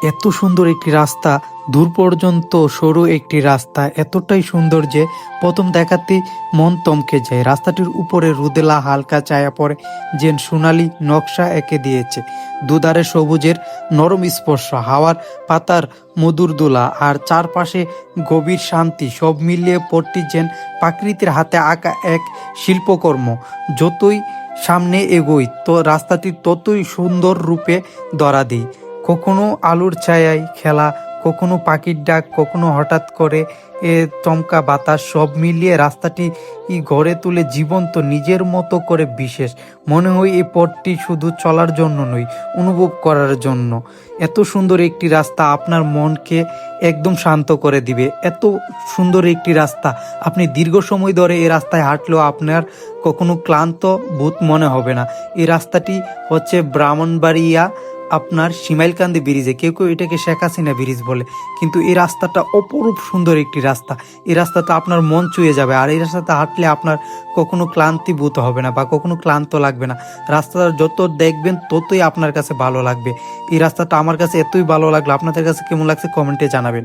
এত সুন্দর একটি রাস্তা, দূর পর্যন্ত সরু একটি রাস্তা, এতটাই সুন্দর যে প্রথম দেখাতেই মন থমকে যায়। রাস্তাটির উপরে রুদেলা হালকা ছায়া পড়ে, যেন সোনালি নকশা এঁকে দিয়েছে। দুধারে সবুজের নরম স্পর্শ, হাওয়ার পাতার মধুর দোলা, আর চারপাশে গভীর শান্তি, সব মিলিয়ে পথটি যেন প্রকৃতির হাতে আঁকা এক শিল্পকর্ম। যতই সামনে এগোই তো রাস্তাটি ততই সুন্দর রূপে ধরা দিই। কখনো আলোর ছায়ায় খেলা, কখনো পাখির ডাক, কখনো হঠাৎ করে চমকা বাতাস, সব মিলিয়ে রাস্তাটি গড়ে তুলে জীবন্ত, নিজের মতো করে বিশেষ। মনে হয় এই পথটি শুধু চলার জন্য নয়, অনুভব করার জন্য। এত সুন্দর একটি রাস্তা আপনার মনকে একদম শান্ত করে দিবে। এত সুন্দর একটি রাস্তা, আপনি দীর্ঘ সময় ধরে এই রাস্তায় হাঁটলেও আপনার কখনো ক্লান্ত বোধ মনে হবে না। এই রাস্তাটি হচ্ছে ব্রাহ্মণবাড়িয়া আপনার শিমাইলকান্দি ব্রিজে, কেউ কেউ এটাকে শেখ হাসিনা ব্রিজ বলে, কিন্তু এই রাস্তাটা অপরূপ সুন্দর একটি রাস্তা। এই রাস্তাটা আপনার মন ছুঁয়ে যাবে, আর এই রাস্তাতে হাঁটলে আপনার কখনো ক্লান্তি বোধ হবে না বা কখনো ক্লান্ত লাগবে না। রাস্তাটা যত দেখবেন ততই আপনার কাছে ভালো লাগবে। এই রাস্তাটা আমার কাছে এতই ভালো লাগলো, আপনাদের কাছে কেমন লাগছে কমেন্টে জানাবেন।